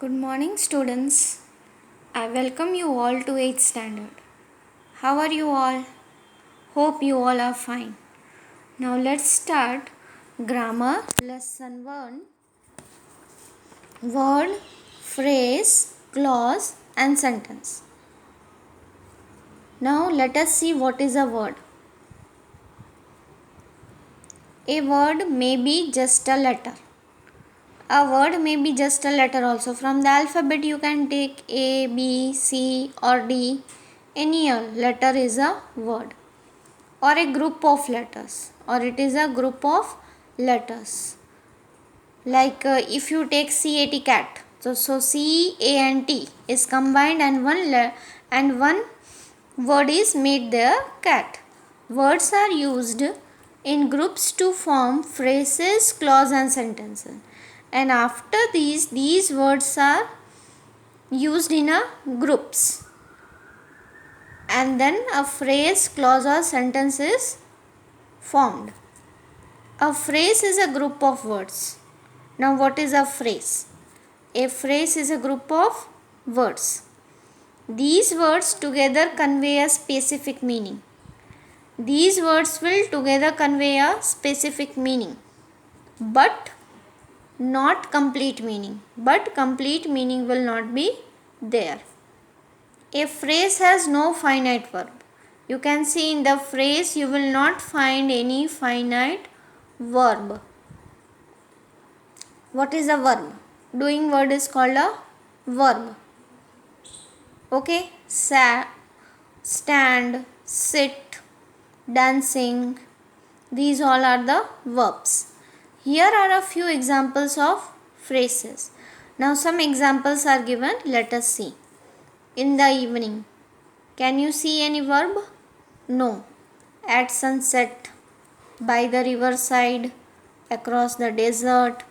Good morning, students. I welcome you all to 8th standard. How are you all? Hope you all are fine. Now let's start grammar lesson 1. Word, phrase, clause and sentence. Now let us see what is a word. A word may be just a letter. A word may be just a letter also. From the alphabet you can take A, B, C or D. Any letter is a word. Or a group of letters, or it is a group of letters. Like if you take CAT, cat, so C, A and T is combined and one word is made there, cat. Words are used in groups to form phrases, clause and sentences. And after these words are used in a groups. And then a phrase, clause or sentence is formed. A phrase is a group of words. Now what is a phrase? A phrase is a group of words. These words together convey a specific meaning. These words will together convey a specific meaning, but not complete meaning. But complete meaning will not be there. A phrase has no finite verb. You can see in the phrase you will not find any finite verb. What is a verb? Doing word is called a verb. Okay, stand, sit, dancing, these all are the verbs. Here are a few examples of phrases. Now some examples are given. Let us see. In the evening. Can you see any verb? No. At sunset, by the riverside, across the desert,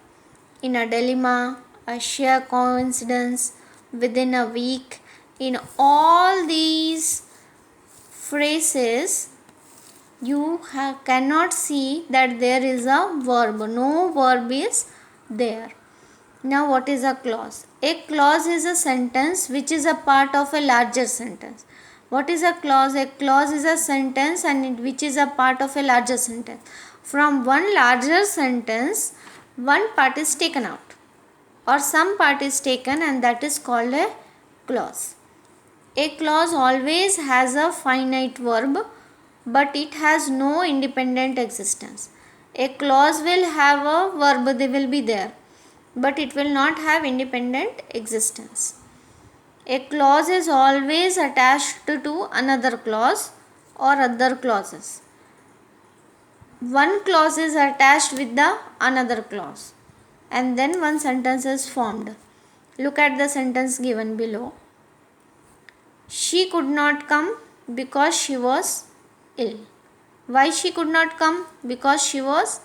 in a dilemma, a sheer coincidence, within a week. In all these phrases, you cannot see that there is a verb. No verb is there. Now what is a clause? A clause is a sentence which is a part of a larger sentence. What is a clause? A clause is a sentence and which is a part of a larger sentence. From one larger sentence, one part is taken out or some part is taken, and that is called a clause. A clause always has a finite verb, but it has no independent existence. A clause will have a verb, they will be there, but it will not have independent existence. A clause is always attached to another clause or other clauses. One clause is attached with the another clause, and then one sentence is formed. Look at the sentence given below. She could not come because she was ill. Why she could not come? Because she was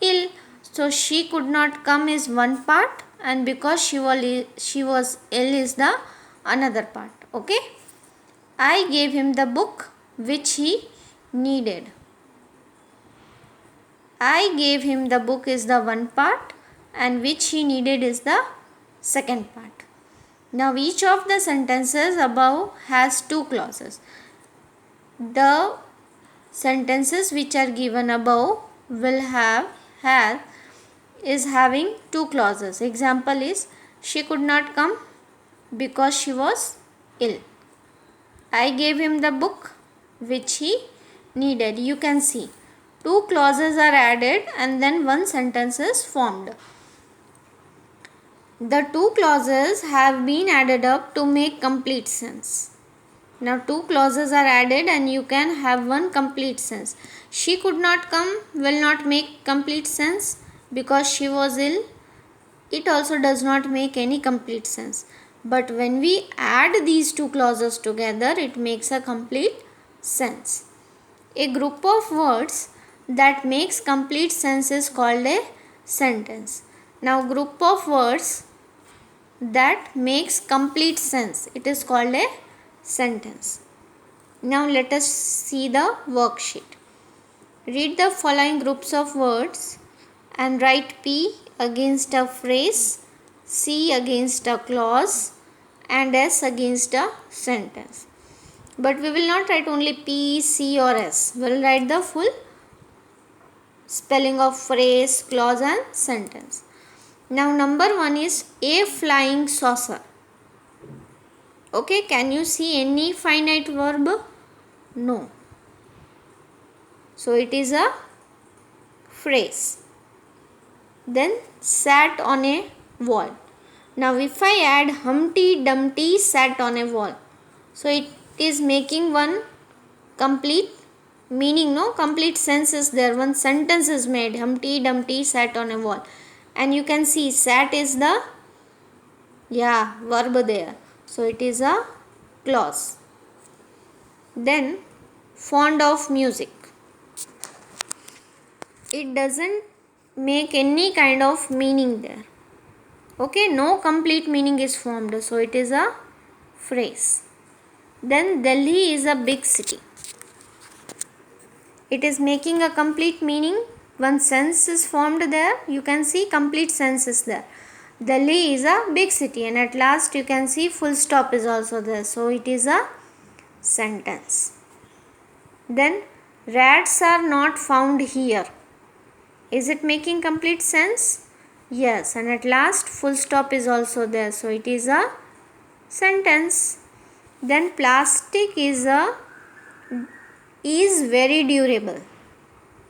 ill. So she could not come is one part, and because she was ill is the another part. Okay. I gave him the book which he needed. I gave him the book is the one part, and which he needed is the second part. Now each of the sentences above has two clauses. The sentences which are given above will have having two clauses. Example is, she could not come because she was ill. I gave him the book which he needed. You can see two clauses are added and then one sentence is formed. The two clauses have been added up to make complete sense. Now two clauses are added and you can have one complete sense. She could not come will not make complete sense because she was ill. It also does not make any complete sense. But when we add these two clauses together, it makes a complete sense. A group of words that makes complete sense is called a sentence. Now group of words that makes complete sense, it is called a sentence. Now let us see the worksheet. Read the following groups of words and write P against a phrase C against a clause, and S against a sentence. But we will not write only P, C or S. We will write the full spelling of phrase, clause and sentence. Now number 1 is a flying saucer. Okay, can you see any finite verb? No. So it is a phrase. Then sat on a wall. Now if I add Humpty Dumpty sat on a wall, so it is making one complete meaning, no? Complete sense is there. One sentence is made. Humpty Dumpty sat on a wall. And you can see sat is the verb there. So it is a clause. Then fond of music. It doesn't make any kind of meaning there. Okay, no complete meaning is formed. So it is a phrase. Then Delhi is a big city. It is making a complete meaning. One sense is formed there. You can see complete sense is there. Delhi is a big city, and at last you can see full stop is also there. So it is a sentence. Then rats are not found here. Is it making complete sense? Yes, and at last full stop is also there. So it is a sentence. Then plastic is very durable.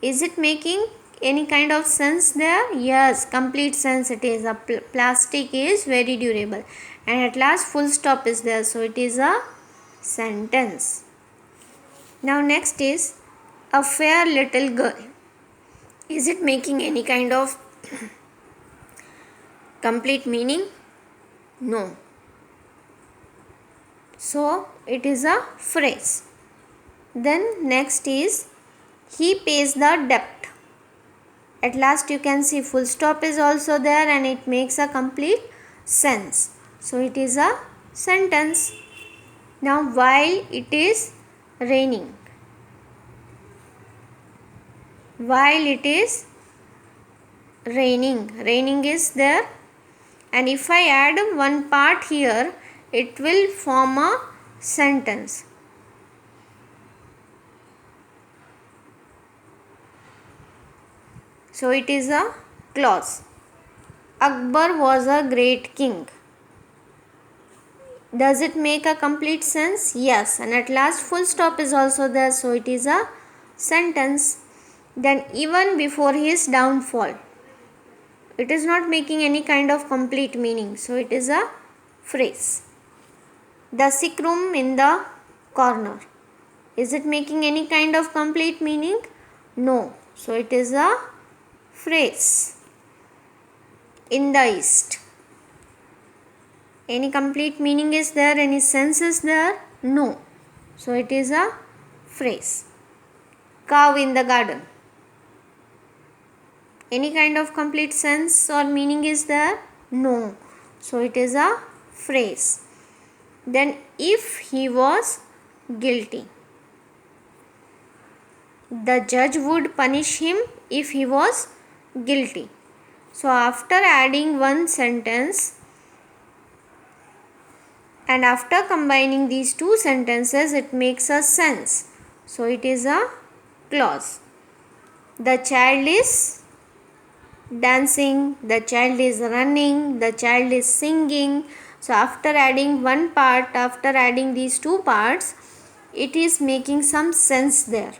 Is it making any kind of sense there? Yes, complete sense it is. Plastic is very durable. And at last full stop is there. So it is a sentence. Now next is a fair little girl. Is it making any kind of complete meaning? No. So it is a phrase. Then next is he pays the debt. At last you can see full stop is also there, and it makes a complete sense. So it is a sentence. Now while it is raining. While it is raining. Raining is there. And if I add one part here, it will form a sentence. So it is a clause. Akbar was a great king. Does it make a complete sense? Yes. And at last full stop is also there. So it is a sentence. Then even before his downfall. It is not making any kind of complete meaning. So it is a phrase. The sick room in the corner. Is it making any kind of complete meaning? No. So it is a phrase. In the east. Any complete meaning is there? Any sense is there? No. So it is a phrase. Cow in the garden. Any kind of complete sense or meaning is there? No. So it is a phrase. Then if he was guilty. The judge would punish him if he was guilty. So after adding one sentence and after combining these two sentences, it makes a sense. So it is a clause. The child is dancing, the child is running, the child is singing. So after adding one part, after adding these two parts, it is making some sense there.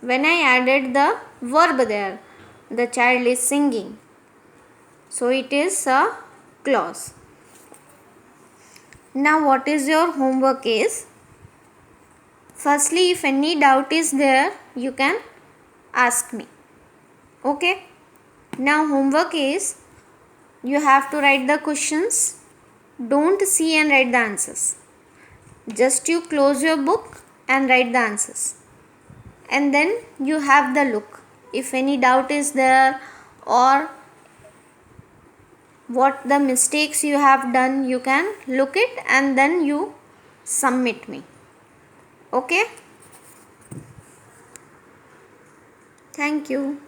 When I added the verb there, the child is singing. So it is a clause. Now what is your homework is? Firstly, if any doubt is there, you can ask me. Okay. Now homework is, you have to write the questions. Don't see and write the answers. Just you close your book and write the answers. And then you have the look. If any doubt is there or what the mistakes you have done, you can look it and then you submit me. Okay? Thank you.